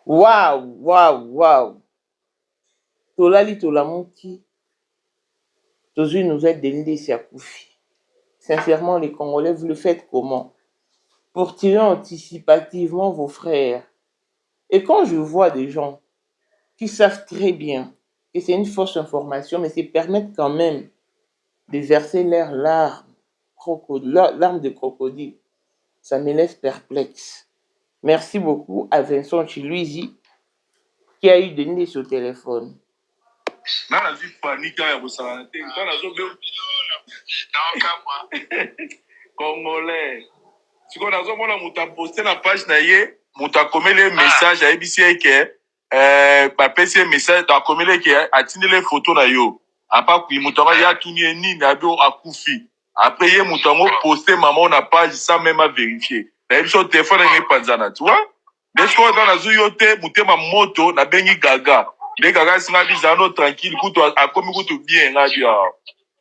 Waouh, waouh, waouh. Tolali Tolamuki, Tozu une nouvelle Denide Siakoufi. Sincèrement, les Congolais, vous le faites comment? Pour tirer anticipativement vos frères. Et quand je vois des gens qui savent très bien que c'est une fausse information, mais se permettent quand même de verser leurs larmes de crocodile, ça me laisse perplexe. Merci beaucoup à Vincent Chiluizi qui a eu Denide sur téléphone. Congolais. Siko nazomona mutu aposte na page na ye, mutu akomele message ayebisi ye ke bapesi ye message akomele ke atindele photo na yo. Apa kui mutu ya atuni ye nini abio akufi. Après ye mutu ango poste maman na page sans même à vérifier. Na yebiso téléphone ngi panzana, tu vois? Desko dans na zuyo te mutema moto na bengi gaga. De gaga singa bizano tranquille kutu akomi kutu bien ngadi ya.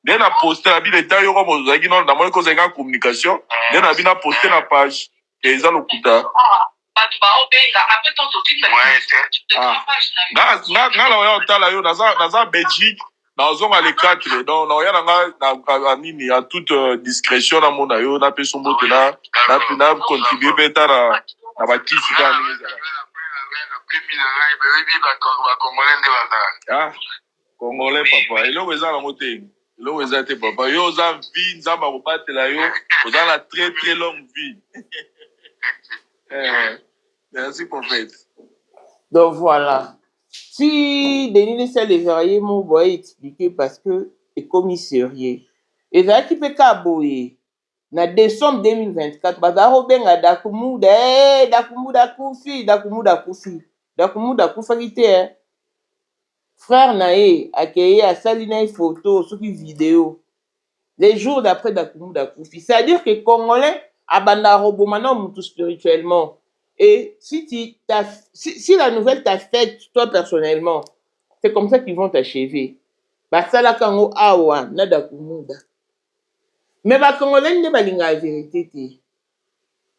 Dès na poster la bille détail yo comme zaki non na moi ko zaka communication dès na bina poster na page et ça le kuta na la yo tala yo na Belgique na zonga les 4 donc na ya na nini à toute discrétion na mona yo na pe sombo te na contribuer peut-être na ba kisi ka ni za ah congolais papa et là za na moté là où êtes papa yo za vie nzamba ko batela yo oza la très très longue vie. Merci prophète. Donc voilà. Si Denis essaie de varier mon boy expliquer parce que est commis sérieux. Et ça qui peut kaboye. Na décembre 2024, bazaro benga dakumuda, dakumuda kufi, dakumuda kufi. Dakumuda kufakite hein. Frère nae accueilli à salina photo, sur une vidéo. Les jours d'après dakumuda kufi. C'est-à-dire que Congolais abanda robomana mutu spirituellement. Et si la nouvelle t'affecte toi personnellement, c'est comme ça qu'ils vont t'achever. Basala kango awa nada kumuda. Mais Congolais ne balinga la vérité.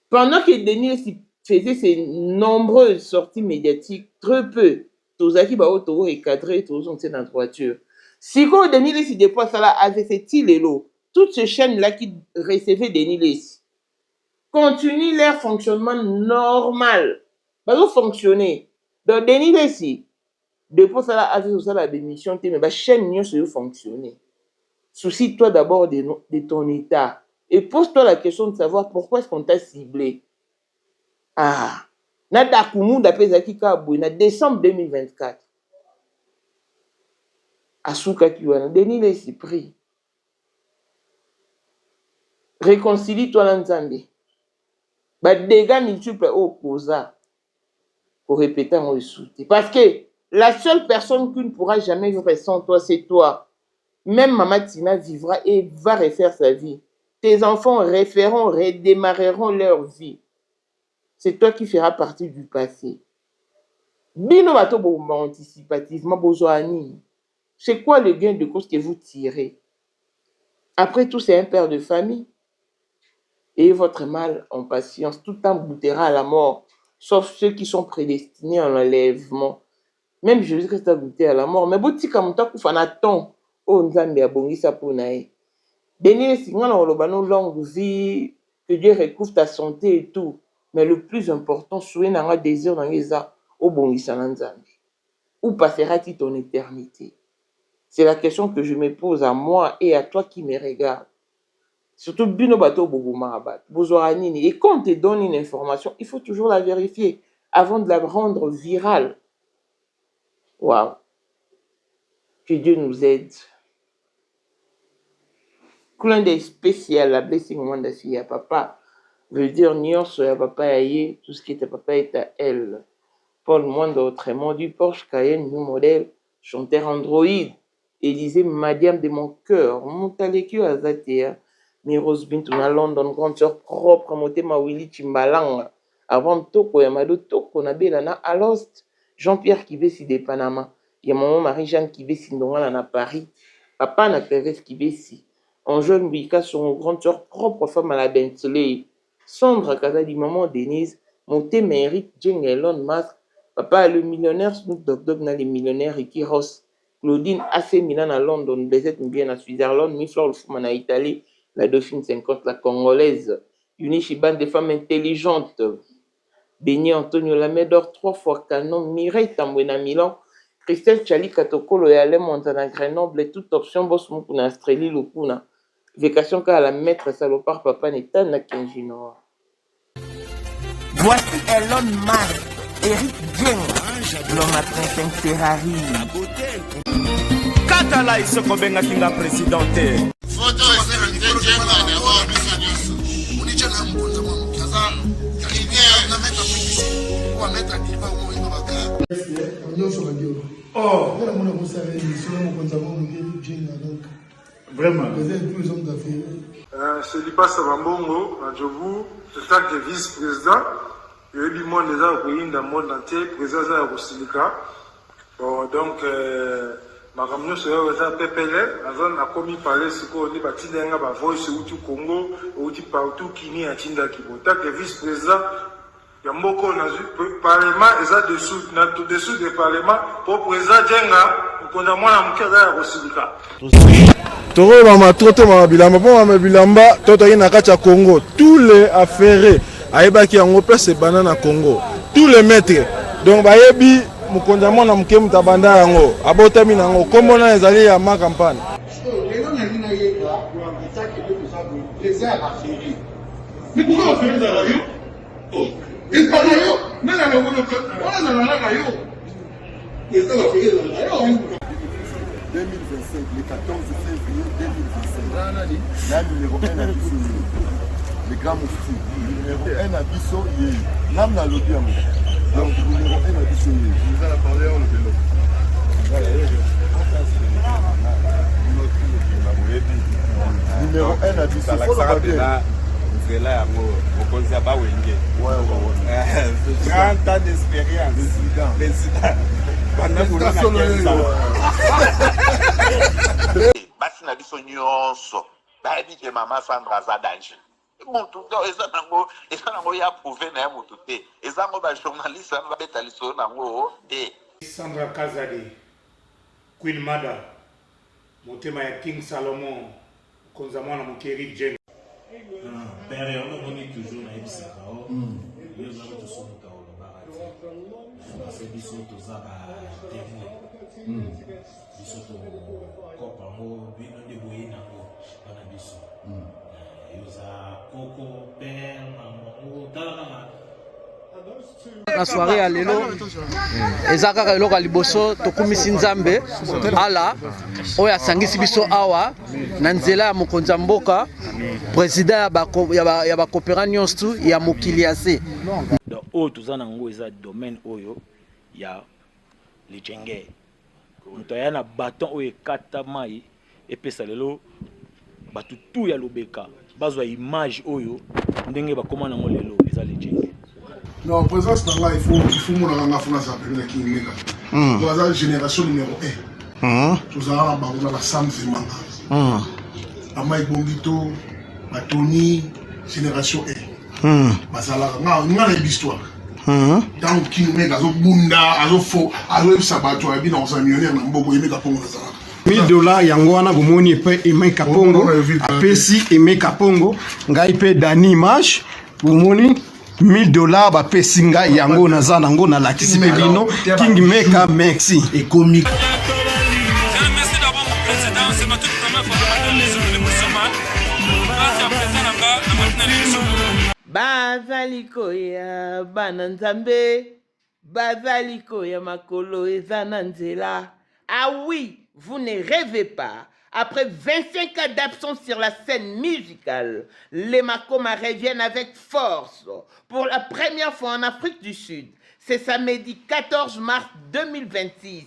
Pendant que Denis faisait ses nombreuses sorties médiatiques, très peu, tozaki ba oto et cadré tozon c'est dans voiture. Si quand Denis se déploie ça là avec ses tilelo, toutes ces chaînes là qui recevaient Denis continuent leur fonctionnement normal. Bazo fonctionner. Donc Denis ici, depuis ça là avec ça la démission mais ba chaîne n'y se fonctionner. Soucie-toi d'abord de ton état et pose-toi la question de savoir pourquoi est-ce qu'on t'a ciblé. Ah, na dakumunda pezaki kabwe na décembre 2024. Asuka kiwana Denis l'esprit. Réconcilie-toi na Nzambe. Ba dégâts multiples au causa pour répéter en ressoute. Parce que la seule personne qui ne pourra jamais vivre sans toi, c'est toi. Même Maman Tina vivra et va refaire sa vie. Tes enfants redémarreront leur vie. C'est toi qui feras partie du passé. Bino bato bomba anticipativement besoin. C'est quoi le gain de cause que vous tirez? Après tout, c'est un père de famille. Et votre mal en patience, tout emboutera à la mort, sauf ceux qui sont prédestinés à l'enlèvement. Même Jésus-Christ a goûté à la mort. Mais boti comme ta kufanaton, oh Nzambe abongisa ponae. Denis Singan a longue vie, que Dieu recouvre ta santé et tout. Mais le plus important, souhait n'a désir dans les arts, au bongisa Nzambe. Où passera-t-il ton éternité? C'est la question que je me pose à moi et à toi qui me regarde. Surtout Bino Bato Bogumarabat, Bozoranini. Et quand on te donne une information, il faut toujours la vérifier avant de la rendre virale. Waouh! Que Dieu nous aide. Clin d'œil spécial, la blessing au monde de à papa. Veut dire Nyonso à papa aïe, tout ce qui était papa est à elle. Paul Moinde autrement du Porsche Cayenne, new modèle, chanteur Android. Élisée Madiam de mon cœur, Montalekio Azatea. Mais Rosebin, à London, grande sœur propre, Motema Willy Chimbalanga. Avant Toko, Yamado Toko, Nabelana, à Lost, Jean-Pierre qui si de Panama. Il y a maman Marie-Jeanne qui si Ndongala à Paris. Papa n'a Pérez qui si. En jeune Bika, son grande sœur propre femme à la Bentley. Sandra Kazadi, maman Denise. Monté mérite Jane Elon Musk. Papa, le millionnaire, Snoop Dogg, dans les millionnaires, Ricky Ross, Claudine, AC Milan à London, Bezet bien à Switzerland, Miflor le Fouman à Italie, la Dauphine 50, la Congolaise, Unishiban, des femmes intelligentes, Béni Antonio Lamedor, 3 fois Canon, Mireille Tambouena Milan, Christelle Chali Katokolo et Alain Montana Grenoble, et toute option, Boss Mukuna, Astreli Lukuna. Vacation qu'à la maître salopard, papa Netan, la Kenjinoa. Voici Elon Musk, Eric Jeng, l'homme à 35 Ferrari. Katala iso kobenga kinga presidente. Photo Eric Jeng na wa bisanyoso. Unicha na mkonza mwa mkaza. Rivière na mettre publicité. Ou mettre diva ou ino baka. Nyoso badio. Oh, on a mon conseil sur mon mkonza mwa Eric Jeng donc. Vraiment. Vous êtes tous les hommes d'affaires. C'est Lipa Savambongo, Nadjobu, le tant que vice-président. Il y a du monde déjà au pays, dans le monde entier, président de Rosilika. Bon, donc, ma camion se fait PPL, la zone a commis parler ce qu'on dit, Batinga, Voice, Outu Congo, Outu partout, Kini, Atinda Kibo. Tant que vice-président, il y a beaucoup de parlement, et ça dessous du parlement, pour président Djenga, on a moins à Mukada Rosilika. Toro mama toto mama bilamba po mama bilamba toto yi na kati ya Congo tous les affaires ayebaki yango place banana Congo tous les maîtres donc bayebi mukonza mona muke mutabanda yango abotami nango kombo na ezali ya ma campagne mais pourquoi on fait ça là yo oh il parle yo mais là on a là yo et ça va faire là yo 2025, le 14 février 2025. La numéro 1 à Bissau, le grand moufti. Numéro 1 à Bissau, l'âme n'a l'audio. Donc, numéro 1 à Bissau. Vous allez parler en le vélo. Numéro 1 à Bissau. Il faut le dire. C'est là, on conseille pas où il est. 30 ans d'expérience. Président. Basi na biso nyonso bayebi ke mama Sandra aza danger mutu eza nango ya prouve na ye mutu te eza ngo bajournaliste ano babeta lisolo nango te. Sandra Kazadi, Queen Mada, motema ya King Salomon, konza mwana Eric Jeng. Père, on a toujours na ebisaka o. Yo za ko somuka o barati. C'est biso to za ba témoin. Biso to kopa mo bino de boyina ko bana biso. Yo za koko père maman tala la soirée à lelo ezaka ka eloko liboso tokumisi nzambe ala oya sangisi biso awa na nzela ya mokonza mboka président ya ba coopéra nyonso ya mokili ase donc oyo toza nango eza domaine oyo ya lijenge moto aya na baton oyo ekata mai epesa lelo bato tu ya lobeka bazwa image oyo ndenge bakoma nango lelo eza lijenge. Non, présence dans là, il faut mon en France appeler qui est là. Voilà la génération numéro 1. Tous à la Sam Zemanga. Amai Bombito, Tony, génération 1. Basala, on a l'histoire. Dans qui nous met à Bunda, à Fo, à Sabato, à Bina, on millionnaire, on a beaucoup pour $1000 yango wana bomoni pe Aimé Kapongo apesi Aimé Kapongo ngai pe Dani Image bomoni $1000 ba pesinga yango naza nango na lakisi bino King Maker merci et comique. Merci d'avoir mon président, c'est ma toute première fois dans les zones de Moussaman. Merci à président Nanga, na maintenant les zones. Bazaliko ya bananzambe, bazaliko ya makolo ezananzela. Ah oui, vous ne rêvez pas. Après 25 ans d'absence sur la scène musicale, les Makoma reviennent avec force pour la première fois en Afrique du Sud. C'est samedi 14 mars 2026.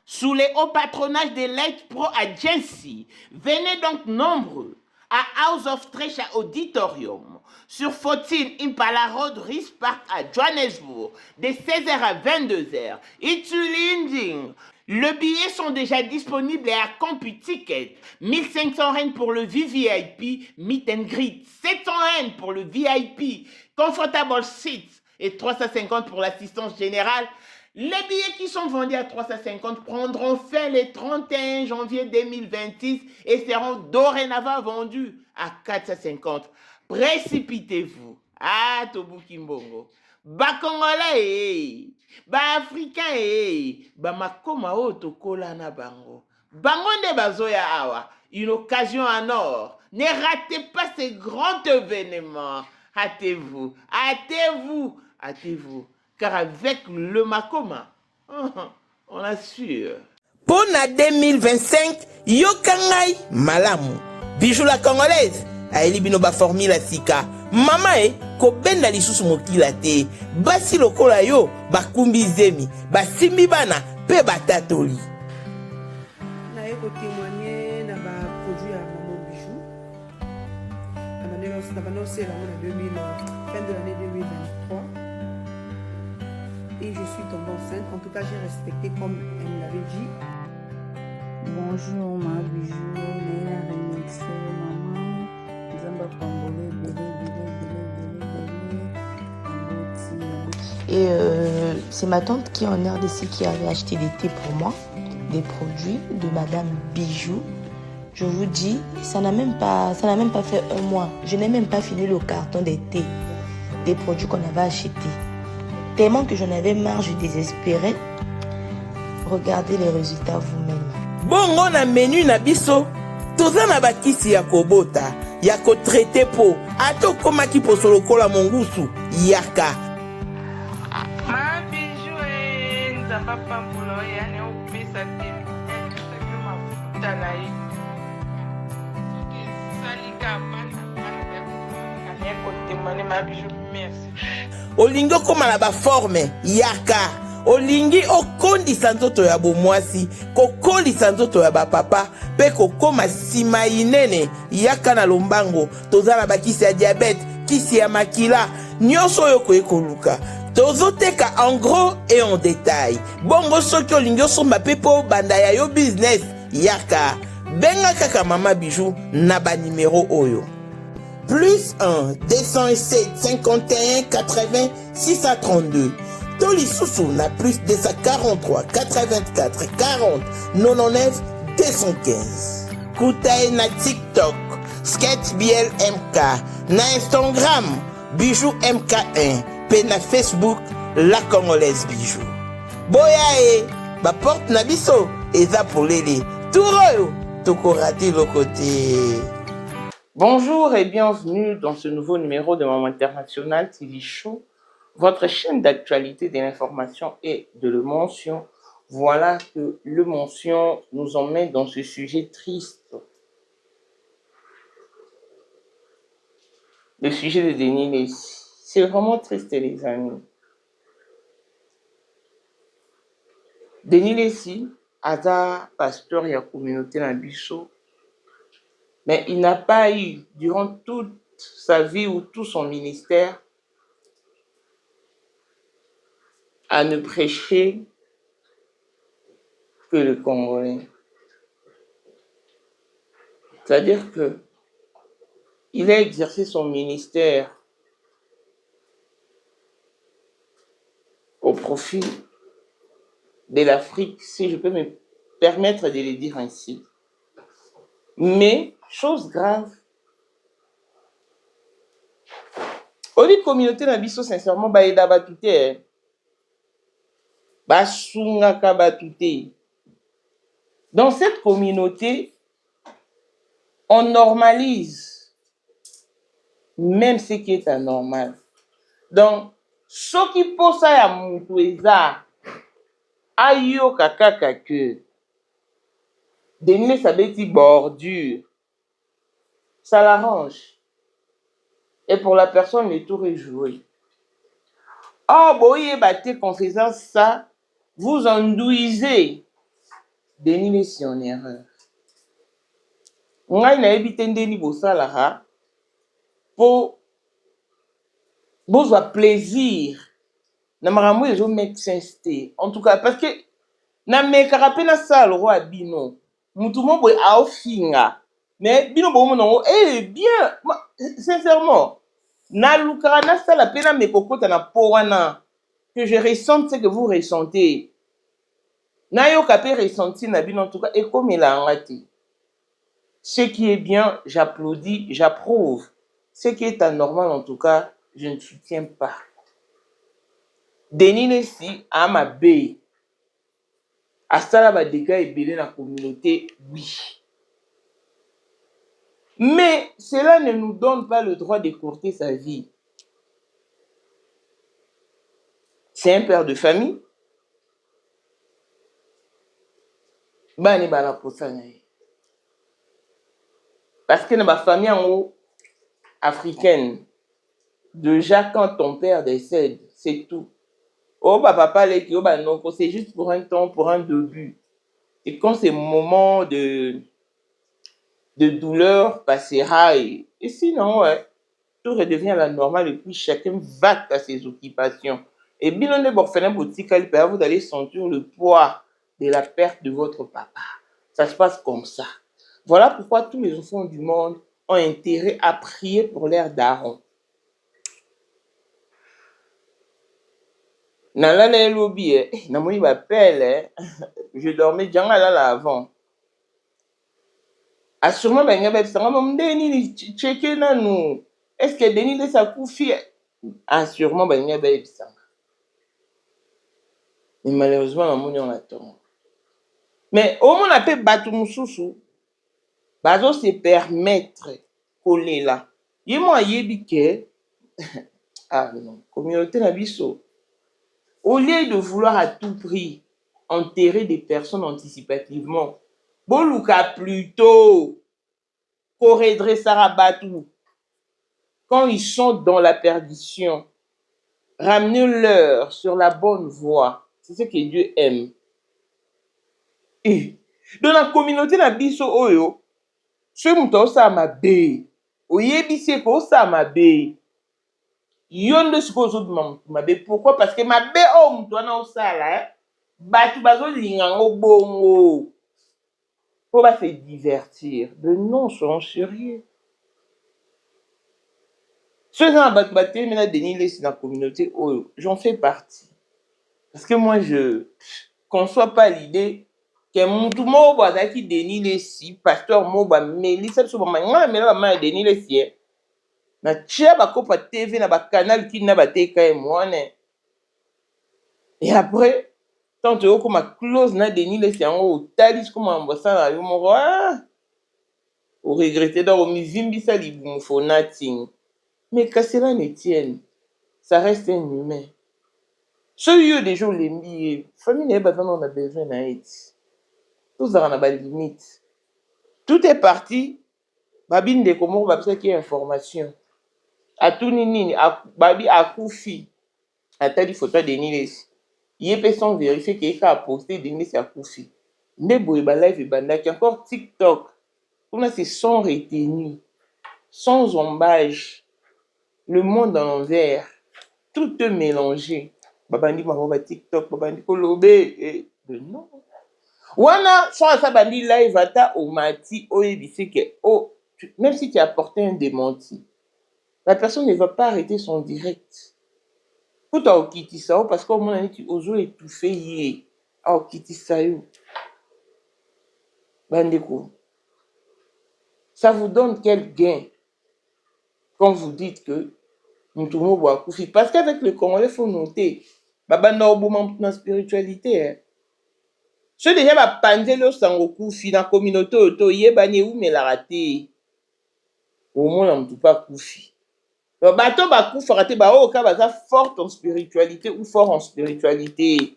Sous les hauts patrons patronage de Light Pro Agency. Venez donc nombreux à House of Treasure Auditorium sur 14 Impala Road, Rice Park à Johannesburg de 16h à 22h. Itulinding. Les billets sont déjà disponibles à CompuTicket. 1500 rand pour le VVIP Meet and Greet, 700 rand pour le VIP Comfortable Seats et 350 pour l'assistance générale. Les billets qui sont vendus à 350 prendront fin le 31 janvier 2026 et seront dorénavant vendus à 450. Précipitez-vous. Ah, Tobuki Mbongo. Congolais, Africains, Makoma o tokola na bango. Bango nde bazoya awa. Une occasion en or. Ne ratez pas ce grand événement. Hâtez-vous, hâtez-vous, hâtez-vous. Car avec le Makoma, on assure. Pour la 2025, Yokangai Malamu. Bijou la congolaise. Aeli bino ba formule sika. Mama ko benda lisusu mokila te. Basi lokola yo bakumbi zemi. Basimbi bana pe batatoli. Na ko témoigner na ba produit à Maman Bijou. Na annoncé la fin de l'année 2023. Et je suis tombée enceinte. En tout cas, j'ai respecté comme elle me l'avait dit. Bonjour ma Bijou, Néla Remixé, maman. Zamba Pambole, Et c'est ma tante qui est en RDC qui avait acheté des thés pour moi, des produits de Madame Bijou. Je vous dis, ça n'a même pas fait un mois. Je n'ai même pas fini le carton des thés, des produits qu'on avait achetés. Tellement que j'en avais marre, je désespérais. Regardez les résultats vous-même. Bongo na menu na biso, toza na bakisi ya kobota, ya ko traité po, ato koma ki posolo kola mongusu, yaka. Ma Bijou nzamba pambulo yani opesa te. Saki mafuta na ye. Salika pana ya kotemane ma Bijou, merci. Olingo koma na ba forme, yaka. Olingi okondisa nzoto ya bomwasi, kokolisa nzoto ya bapapa, pe kokoma sima inene, yaka na lombango, toza na bakisi ya diabète, kisi ya makila, nyonso oyo koekoluka. Tozoteka en gros et en détail. Bongo soki olingi osomba pe po banda ya yo business, yaka. Benga kaka Mama Bijou na ba numéro oyo. Plus 1 207 51 80 632. Toli Soussou na plus 243 84 40 99 215. Koutae na TikTok, Sketch BLMK, na Instagram, Bijou MK1, pe na Facebook, La Congolaise Bijou. Boya ba porte na biso, eza polele, touroyo, toko raté le côté. Bonjour et bienvenue dans ce nouveau numéro de Maman International TV Show. Votre chaîne d'actualité, de l'information et de l'émotion. Voilà que l'émotion nous emmène dans ce sujet triste. Le sujet de Denis Lessi. C'est vraiment triste, les amis. Denis Lessi, Aza, pasteur et la communauté dans Bichot, mais il n'a pas eu, durant toute sa vie ou tout son ministère, à ne prêcher que le Congolais. C'est-à-dire que il a exercé son ministère au profit de l'Afrique, si je peux me permettre de le dire ainsi. Mais, chose grave, au lieu de communauté na biso, sincèrement, ba eda batute, basungaka batute. Dans cette communauté, on normalise même ce qui est anormal. Donc, ce qui pose à Moutoueza, ayo kaka que Denis Sabeti bordure, ça l'arrange. Et pour la personne, le tour est joué. Oh, boye baté, confessant ça, vous enduisez Denis Lessi en erreur. Ngai na ebite ndeni bosala po bozwa plaisir na makambo ezo make sense te. En tout cas parce que na mekaka pe na sala roi bino mutu mo boye aofinga mais bino bomona ngo bien sincèrement na lukaka na sala pe na mekokota na po wana que je ressente ce que vous ressentez. Na yoka pe ressenti na bino en tout cas ekomela anga te. Ce qui est bien, j'applaudis, j'approuve. Ce qui est anormal, en tout cas, je ne soutiens pas. Denis Lessi a ma baie. À ça, là, des gars dans la communauté, oui. Mais cela ne nous donne pas le droit d'écourter sa vie. C'est un père de famille. Bani bala posana. Parce que dans ma famille africaine, déjà quand ton père décède, c'est tout. Oh, papa, non, c'est juste pour un temps, pour un début. Et quand ces moments de douleur passera, et sinon, ouais, tout redevient à la normale et puis chacun va à ses occupations. Et bien, vous allez sentir le poids de la perte de votre papa. Ça se passe comme ça. Voilà pourquoi tous les enfants du monde ont intérêt à prier pour leur daron. Nalala lobby, namoni m'appelle, je dormais déjà là avant. Assurément, ben y a ça, Denis, checker na nous. Est-ce que Denis de sa coufi? Assurément, ben y a ça. Mais malheureusement, namoni on attend. Mais au moins on appelle Batu Moussoussou. Bazo se permettre coller là. Yé moi yébike. Ah non, communauté na biso. Au lieu de vouloir à tout prix enterrer des personnes anticipativement, Boluka plutôt redresser Batou. Quand ils sont dans la perdition, ramenez-leur sur la bonne voie. C'est ce que Dieu aime. Et dans la communauté na biso oyo, ce muto sa ma be, oyebise ko sa ma be. Yondo suppose ma be, pourquoi? Parce que ma be oh muto na osala, batu bazo lingango bongo. Pour va se divertir. De non, soyons sérieux. Ceux qui ont battu maintenant Denis Lessi dans la communauté, oh, j'en fais partie. Parce que moi, je conçois pas l'idée que tout le monde va qui Denis Lessi, pasteur Moba, Mélissa, sur ma main, Denis Lessi. Na tia ba kopa TV na ba canal qui n'a ba teka et moi ne. Et après, quand tu as comme close na Denis Lessi en talis comme ambassade yo mo au regretter dans mi vimbi ça li bon for nothing. Mais que cela ne tienne, ça reste un humain. Celui des jours les milliers, famille n'est pas on a besoin d'aide. Tout ça on a des limites. Tout est parti. Babine de comment on va faire qu'il y ait information. À tout nini, à babi à Koufi, à telle photo de Denis Lessi. Il est personne vérifier qu'il a posté Denis Lessi à Koufi. Mais boy live et bandaki encore TikTok. Comme c'est sans retenue, sans ombage, le monde en l'envers, tout est mélangé. Babandi ma TikTok, babandi kolobé et non. Wana soit ça bandi live ata au mati oyebisi que oh même si tu as apporté un démenti, la personne ne va pas arrêter son direct. Tout a okiti ça parce qu'au moment tu oses étouffer yé a okiti ça yo. Bandeko. Ça vous donne quel gain quand vous dites que nous tournons boire Koufi? Parce qu'avec le Congolais, il faut noter, babanda oboma na spiritualité. Ce déjà va panzer le sango Koufi dans la communauté auto yebani ou mais la raté. Au moins on ne peut pas Koufi. Bato ba Koufi raté ba o ka baza forte en spiritualité ou fort en spiritualité.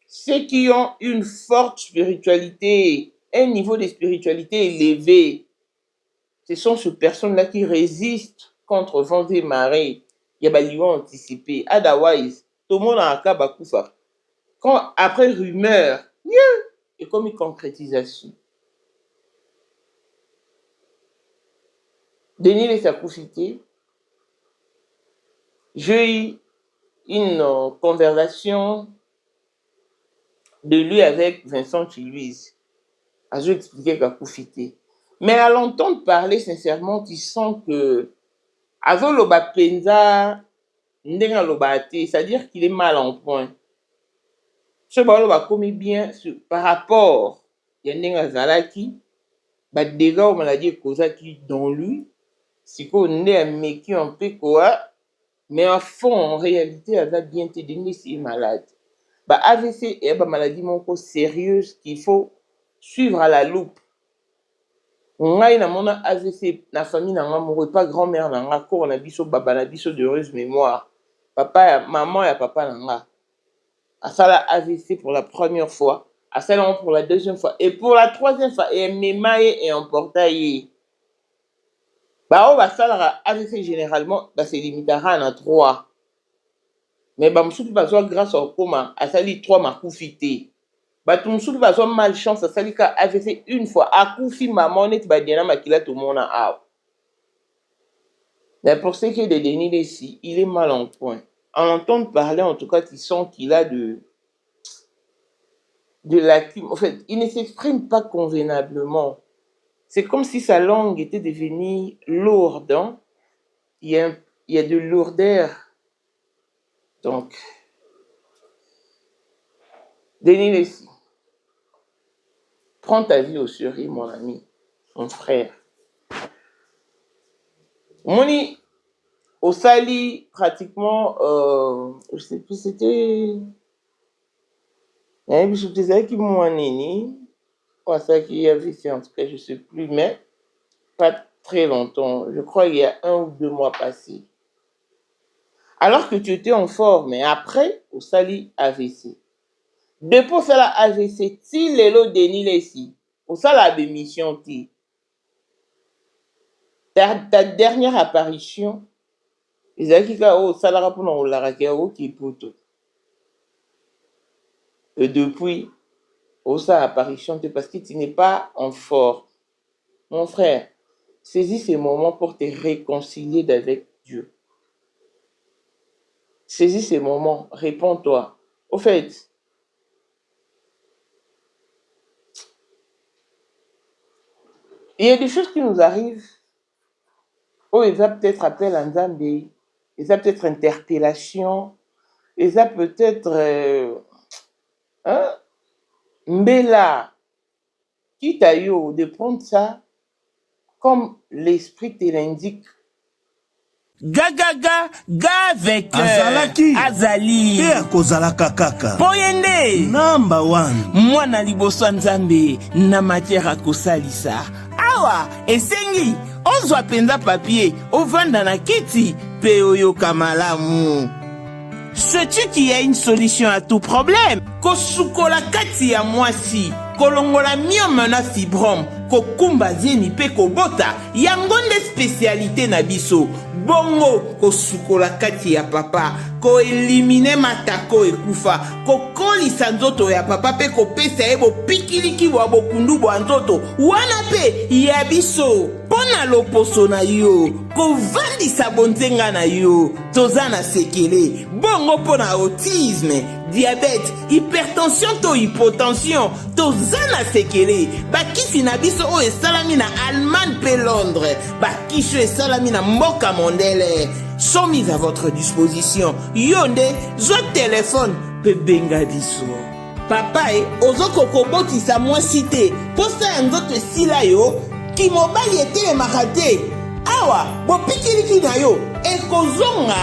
Ceux qui ont une forte spiritualité, un niveau de spiritualité élevé, ce sont ces personnes-là qui résistent contre vents et marées. Il y a des lions anticipés. Otherwise, tout le monde a un cas bakoufa. Quand après rumeur, et comme une concrétisation. Denis les a profité. J'ai eu une conversation de lui avec Vincent Chiluise. Je vais expliquer qu'il a profité. Mais à l'entendre parler, sincèrement, tu sens que Azo Loba Penza, Ndenga Loba Ate, c'est-à-dire qu'il est mal en point. Ce Loba commis bien par rapport à Ndenga Zalaki, déjà, on m'a dit Kozaki dans lui, si qu'on est un mec un peu quoi, mais en fond, en réalité, elle va bien te donner si est malade. AVC est une maladie sérieuse qu'il faut suivre à la loupe. On a une AVC, la famille n'a pas grand-mère, n'a pas on a biso baba, na biso d'heureuse mémoire. Papa, maman et papa n'a à ça la AVC pour la première fois, à ça pour la deuxième fois, et pour la troisième fois, et mémaille et en portail. On va ça la AVC généralement, c'est limitera à 3. Mais msutu bazwa grâce au coma, à sali 3 makufité. Tout msutu bazwa malchance, à sali ka AVC une fois, à kufi maman net badiana makila tout le monde a. Mais pour ce qui est de Denis ici, il est mal en point. En entendre parler, en tout cas, tu sens qu'il a de lacunes. En fait, il ne s'exprime pas convenablement. C'est comme si sa langue était devenue lourde. Hein? Il y a de lourdeur. Donc, Denis Lessi, prends ta vie au sérieux, mon ami, mon frère. Moni, au Sali, pratiquement, je sais plus, c'était. Je disais qu'il m'a néni, ou ça qui avait fait, en tout cas, je ne sais plus, mais pas très longtemps. Je crois qu'il y a 1 ou 2 mois passés. Alors que tu étais en forme, mais après, au Sali AVC. Depuis ça la AVC, si l'élo Denis Lessi, pour ça la démission, ta dernière apparition, ils ont dit que ça la rapport dans la raquette qui est poto. Et depuis, ça apparition, parce que tu n'es pas en forme. Mon frère, saisis ces moments pour te réconcilier avec Dieu. Saisis ces moments, réponds-toi. Au fait, il y a des choses qui nous arrivent. Ils ont peut-être appel à Nzambe, ils ont peut-être interpellation, ils ont peut-être Mbela, qui t'a eu de prendre ça comme l'esprit te l'indique. Gagaga avec Azali akozalaka kaka Poyende number 1 mwana liboso nzambe na matière akosalisa awa esengi ozwa penza papier ovanda na kiti pe oyoka malamu. Sais-tu qu'il y a une solution à tout problème? Kosukola kati ya mwasi kolongola myome na fibrome kokumba zeni pe kobota yango nde spécialité na biso. Bongo kosukola kati ya papa ko elimine matako ekufa kokolisa nzoto ya papa pe kopesa ye bopikiliki bwa bokundu bwa nzoto wana pe ya biso pona loposo na yo kovandisa bonzenga na yo toza na sekele bongo pona autisme diabète hypertension to hypotension toza na sekele bakisi na biso oyo esalami na Allemagne pe Londres bakisi esalami na mboka mondele sont mis à votre disposition. Yonde, zo téléphone pe benga biso. Papa ozoko koboti sa moi cité. Posta nzoto sila yo ki mobali ete makate. Awa, bo pikiliki na yo ekozonga.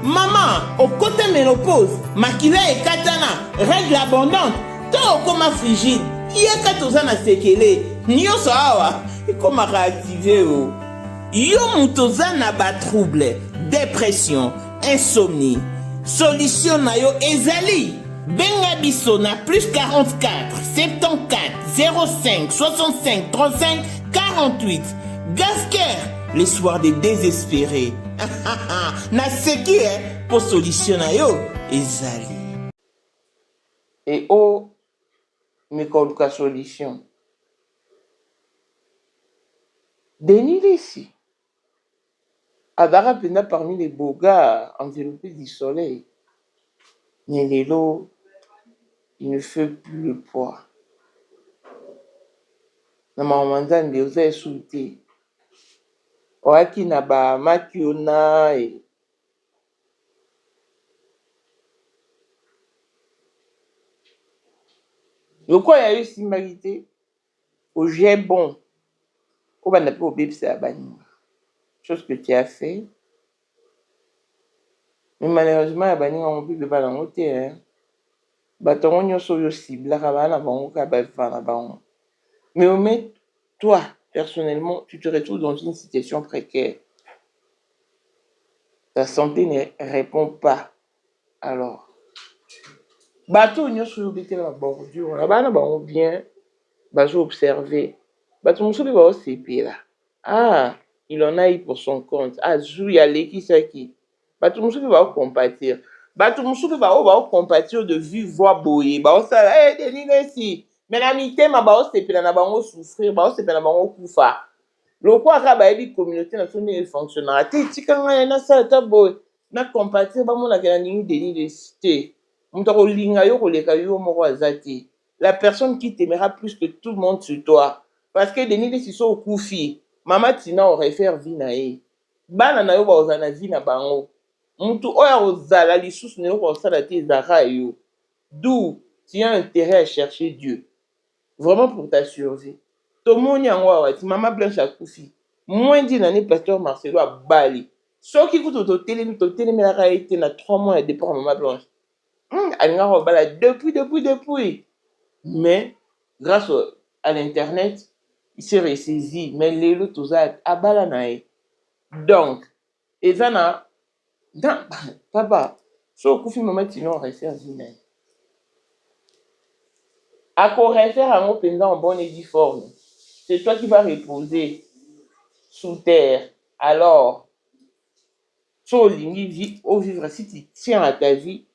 Maman, au côté ménopause, makila ekatana, règle abondante, to okoma frigide. Yeka tozana sekele. Nyoso awa, ekoma réactiver o. Yo mutozana ba trouble. Dépression, insomnie. Solution na yo ezali. Benga biso na plus 44 74 05 65 35 48. Gasker, les soirs des désespérés. Na seki pour solution na yo ezali. Et oh, mais koluka solution. Denis Lessi, Adara Pena parmi les beaux gars enveloppés du soleil. Mais Lelo, il ne fait plus le poids. Na mamanzambe oza esulté. Oaki na ba makiona et le quoi il y a eu similarité au jet bon. Au ban appel au bébé c'est à bannir. Chose que tu as fait. Mais malheureusement à bannir on peut pas l'envoter hein. Batongo nyonso yo cible la bana bango ka ba na bango. Mais au moins toi personnellement tu te retrouves dans une situation précaire. Ta santé ne répond pas. Alors bateau nyonso yo bete la bordure la bana bango bien bazo observer. Bato mosusu ba osepela. Ah, il en a eu pour son compte. Ah, Zou ya leki saki. Bato mosusu ba compatir. Bato mosusu ba compatir de vue voix boye. Ba osala eh Denis Lessi. Mais na mitema ba osepela na bango souffrir, ba osepela na bango kufa. Lokwa ka ba yebi communauté na soni e fonctionnaire. Te tikanga na sala ta boye. Na compatir ba mona ke na ningi Denis Lessi te. Muto ko linga yo ko leka yo moko azati. La personne qui t'aimera plus que tout le monde sur toi. Parce que Denis Lessi so okufi. Mama Tina aurait fait vie na ye. Bana na yo ba ozana vie na bango. Mutu oya ozala lisusu ne ko sala te zara yo. D'où tu as intérêt à chercher Dieu. Vraiment pour ta survie. Tomoni yango awati Mama Blanche akufi. Moins d'une année pasteur Marcelo a bali. Soki kuto to telemi la raïté na 3 mois de départ Mama Blanche. Alinga ko bala depuis. Mais grâce à l'internet il s'est ressaisi mais les autres à balanae donc et ça na papa so kufi maman tino refaire vina à quoi refaire à mon pendant en bonne et due forme c'est toi qui vas reposer sous terre alors so lingi vie au vivre si tu tiens à ta vie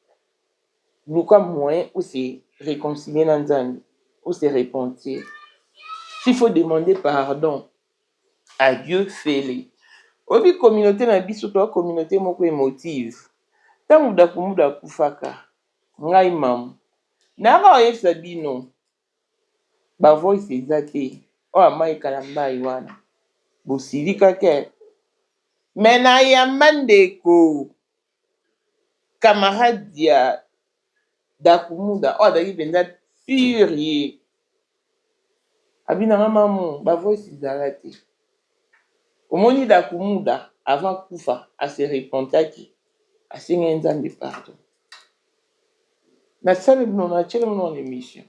nous comme moyen où c'est réconcilier dans Nzambe où c'est repentir. S'il faut demander pardon à Dieu, fais-le. Obi communauté na biso to communauté moko émotive. Tangu da kufaka. Ngai mam. Na ba oyesa bino. Ba voice ezate. O amai kalamba iwana. Bosilika ke. Mena ya mandeko. Camarade ya Dakumuda. O adaki benza pure. Abina mamu ba voice ezalate. Omoni Dakumuda avant kufa à se repentaki à se nzambe pardon. Na salle non émission.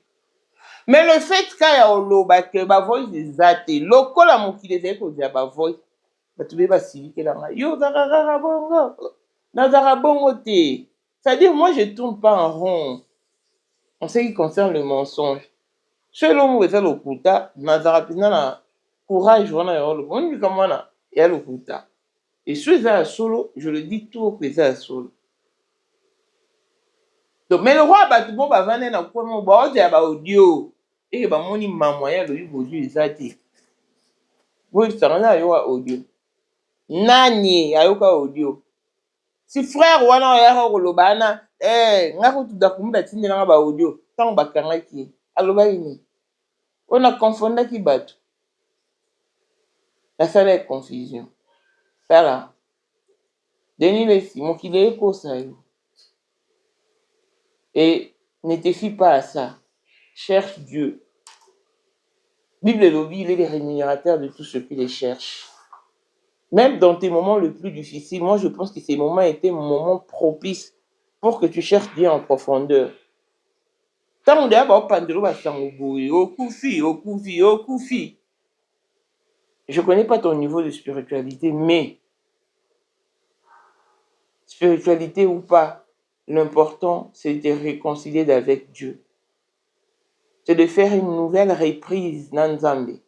Mais le fait qu'il y a oloba que ba voice ezate lokola mokile ezali kozia ba voice bato be basivike la yo zakaka bongo nazaka bongo te. C'est-à-dire moi je tourne pas en rond en ce qui concerne le mensonge. Selon moi c'est lokuta nazaka pina na courage wana yo lo on dit comment na ya lokuta. Et ceux à solo, je le dis tout au présent à solo. Donc, mais le roi Batoubo va venir dans quoi mon bord de audio. Et bah mon moyen de lui audio exact. Vous savez là il y a audio. Nani ayoka audio. Si frère wana ya kolobana ngako tout d'akumba tindela ba audio. Tant bakanga ki. Aloba ini. On a confondu qui bat. La salle est confusion. Ça là. Denis Lessi, mon qu'il est pour ça. Et ne te fie pas à ça. Cherche Dieu. Bible et lobby, il est le rémunérateur de tout ce qui les cherche. Même dans tes moments les plus difficiles, moi je pense que ces moments étaient moments propices pour que tu cherches Dieu en profondeur. Tant on okufi. Je ne connais pas ton niveau de spiritualité, mais spiritualité ou pas, l'important c'est de te réconcilier avec Dieu. C'est de faire une nouvelle reprise dans Nzambe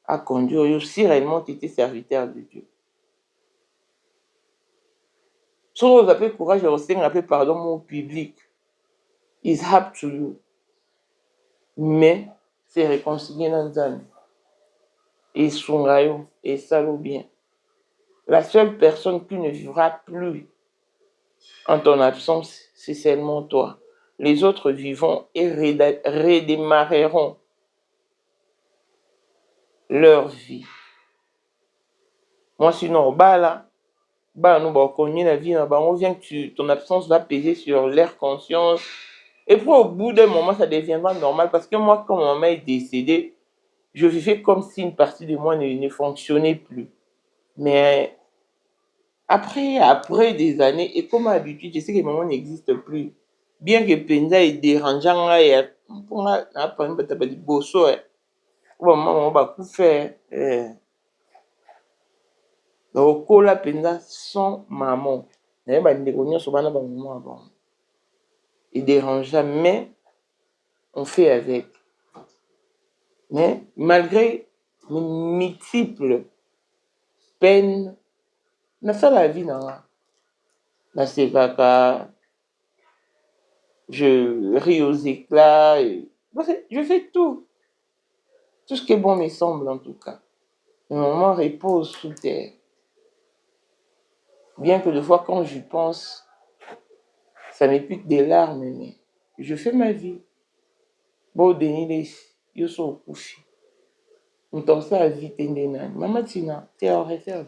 à conduire si réellement tu étais serviteur de Dieu. Si vous avez courage de rester un peu pardon mon public, it's up to you. mais c'est réconcilié dans Nzambe. Et Sungayo, et Salo bien. La seule personne qui ne vivra plus en ton absence, c'est seulement toi. Les autres vivront et redémarreront leur vie. Moi, sinon, là, nous, on la vie, on vient que ton absence va peser sur leur conscience. Et puis, au bout d'un moment, ça deviendra normal. Parce que moi, quand ma maman est décédée, je vivais comme si une partie de moi ne fonctionnait plus. Mais après des années, et comme habitude, je sais que maman n'existe plus. Bien que Penza est dérangeant, on a pas de bosso, maman va tout faire. Donc, Kola Penza sans maman. Il dérange, mais on fait avec. Mais malgré les multiples peines, on fait la vie dans la sévaka. Je ris aux éclats. Je fais tout. Tout ce qui est bon me semble en tout cas. Le moment repose sous terre. Bien que des fois quand j'y pense, ça me pique des larmes, mais je fais ma vie. Bon, Denis, yo so koufi. On t'en sait à vie, maman Tina, t'es en réserve.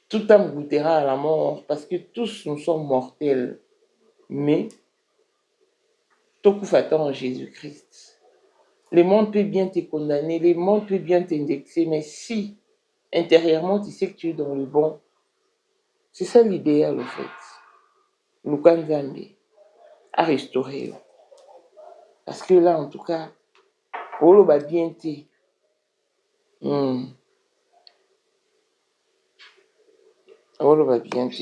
Tout âme goûtera à la mort parce que tous nous sommes mortels. Mais, tout coup en Jésus-Christ. Le monde peut bien te condamner, le monde peut bien t'indexer, mais si intérieurement tu sais que tu es dans le bon, c'est ça l'idéal en fait. Lukan Nzambe a restauré. Parce que là, en tout cas, Olo va bien te. Olo va bien te.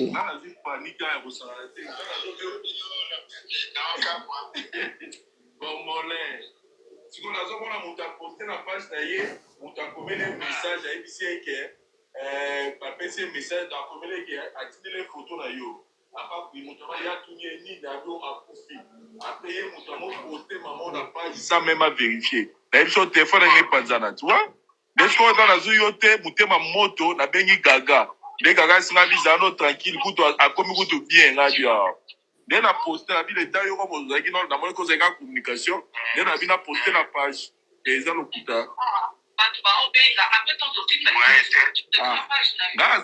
Si on a besoin de poster la page d'ailleurs, on t'a commis un message à ABC que passer un message dans commis que a tiré les photos là yo. Après il montre il y a tout ni d'avion à profit. Après il montre poster maman la page sans même à vérifier. D'ailleurs sur téléphone n'est pas zana, tu vois? Dès qu'on dans la zoyote, monter ma moto na bengi gaga. Les gaga sont bizarro tranquille, kuto a comme kuto bien là dia. Dès la poster la vie les tailles comme vous avez dans la moindre cause de communication, dès la vie la poster la page et ils ont le kuta. Na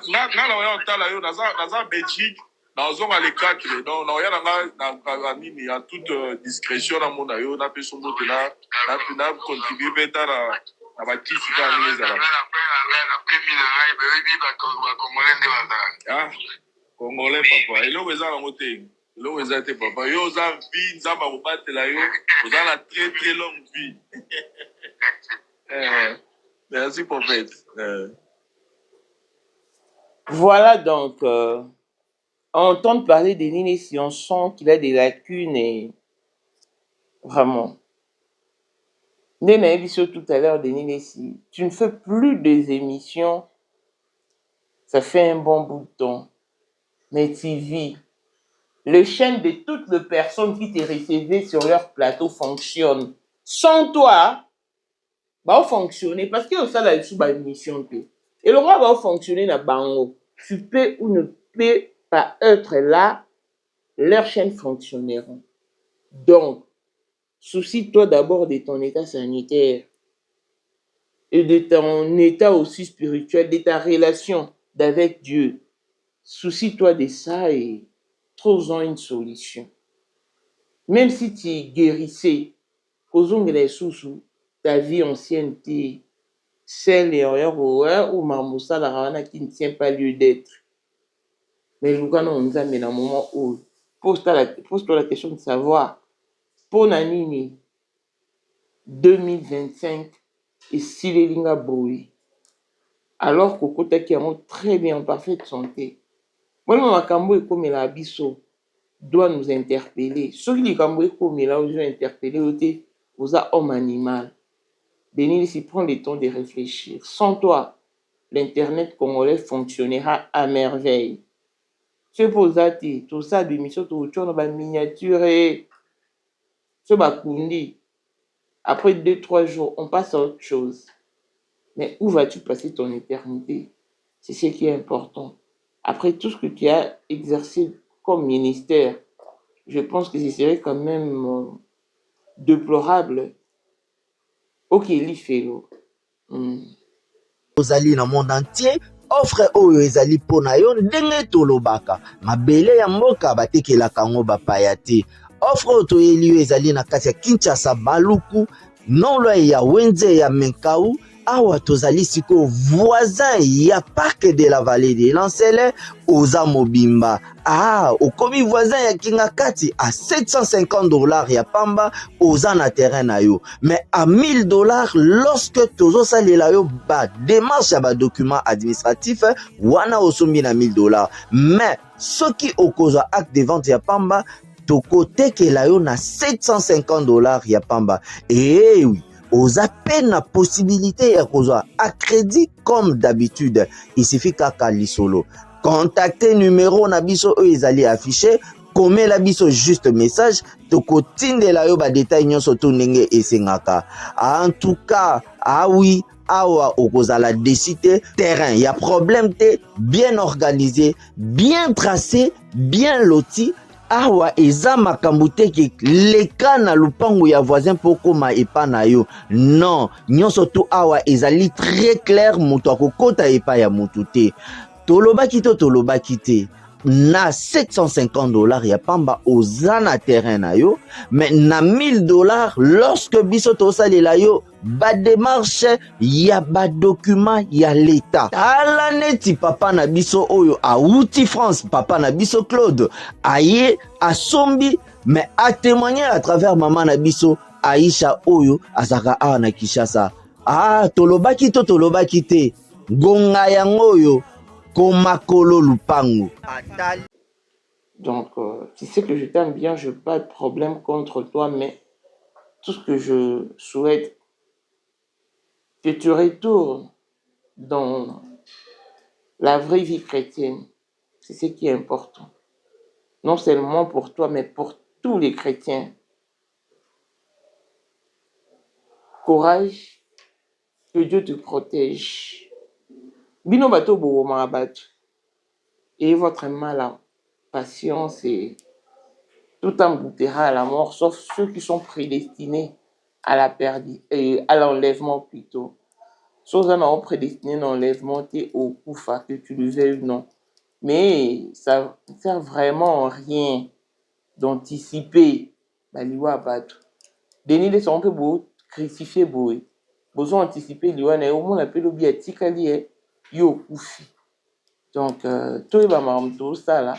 on tala yo naza Belgique, na zonga les 4 donc na ya na nini ya toute discrétion na mona yo na peso moto na contribuer beta na ba kisi ka ni za. Ah, Congolais papa, il est dans moté. Là où tes papa, yo ont vie, ils ont battu là yo, vous avez une très très longue vie. Merci prophète. Voilà donc, entendre parler de Nini si on sent qu'il a des lacunes et vraiment. Nene dit tout à l'heure de Nini si tu ne fais plus des émissions, ça fait un bon bout de temps, mais tu vis. Les chaînes de toutes les personnes qui te recevaient sur leur plateau fonctionnent. Sans toi, va fonctionner parce que ça là sous ba émission et le roi va fonctionner na bango. Tu peux ou ne peux pas être là, leurs chaînes fonctionneront. Donc, soucie-toi d'abord de ton état sanitaire et de ton état aussi spirituel, de ta relation avec Dieu. Soucie-toi de ça et trouve-en une solution. Même si tu guérissais, ta vie ancienne, celle ou Mamoussa la qui ne tient pas lieu d'être. Mais je crois qu'on nous a mis dans un moment où pose-toi la question de savoir pour Nanini 2025 et si les lignes brouillent. Alors qu'au côté qui est très bien en parfaite santé. Moi, ma cambo et comme la biso doit nous interpeller. Ceux qui cambo et comme là où je interpeller aux hommes animal. Denis s'y prend le temps de réfléchir. Sans toi, l'Internet congolais fonctionnera à merveille. C'est pour ça, tout ça, l'émission, tout le monde va miniaturer. Ce Bakundi, après 2-3 jours, on passe à autre chose. Mais où vas-tu passer ton éternité? C'est ce qui est important. Après tout ce que tu as exercé comme ministère, je pense que ce serait quand même déplorable. Ok, l'ifelo. ozali na monde entier offre oyo ezali mpo na yo ndenge tolobaka mabele ya mboka batekelaka yango bapaya te offre oyo toyeli yo ezali na kati ya Kinshasa baluku nolo ya wenze ya Menkau awa tozali sikoyo voisin ya parc de la vallée de Lancele oza mobimba okomi voisin ya Kingakati à $750 ya pamba oza na terrain na yo mais à $1000 lorsque tozosalela yo ba démarche ya ba document administratif wana osombi na $1000 mais soki okozwa acte de vente ya pamba tokotekela yo na $750 ya pamba oui oza peine la possibilité ya kozwa à crédit comme d'habitude il suffit kaka lisolo contacter numéro na biso oyo ezali affiché komela biso juste message tokotindela yo ba détail nyonso to ndenge esengaka en tout cas oui awa okozala décider terrain y a problème te bien organisé bien tracé bien loti awa eza makambo te ke leka na lupango ya voisin po koma epa na yo non nyonso to awa ezali très clair moto akokota epa ya motu te tolobaki te na $750 ya pamba oza na terrain na yo mais na $1000 lorsque biso tosalela yo ba démarche ya ba document ya l'état tala neti papa na biso oyo auti France papa na biso Claude aye asombi mais a témoigner à travers maman na biso Aisha oyo azaka awa na Kinshasa tolobaki te gonga yango oyo komakolo lupango. Donc, tu sais que je t'aime bien, je n'ai pas de problème contre toi, mais tout ce que je souhaite, que tu retournes dans la vraie vie chrétienne. C'est ce qui est important. Non seulement pour toi, mais pour tous les chrétiens. Courage, que Dieu te protège. Bino bato bo marabatu. Et votre mal à patience et tout emboutera à la mort, sauf ceux qui sont prédestinés à la perte et à l'enlèvement plutôt. Ceux qui sont prédestinés à l'enlèvement, t'es au koufa, que tu le veuilles ou non. Mais ça ne sert vraiment à rien d'anticiper. Baliwa batu. Denis de son peu beau, crucifié beau. Besoin d'anticiper, liwa na au moins appelle au biatika lié. Yo koufi. Donc, tout va m'arrêter ça là,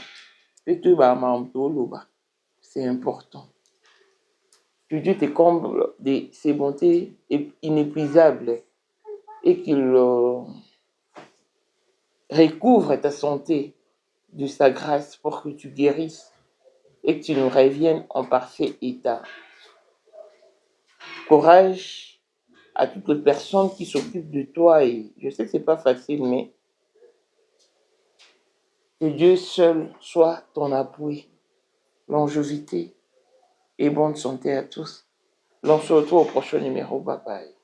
et tout va m'arrêter là. C'est important. Que Dieu te comble de ses bontés inépuisables et qu'il recouvre ta santé de sa grâce pour que tu guérisses et que tu nous reviennes en parfait état. Courage à toutes les personnes qui s'occupent de toi et je sais que c'est pas facile, mais que Dieu seul soit ton appui, longévité et bonne santé à tous. L'on se retrouve au prochain numéro. Bye bye.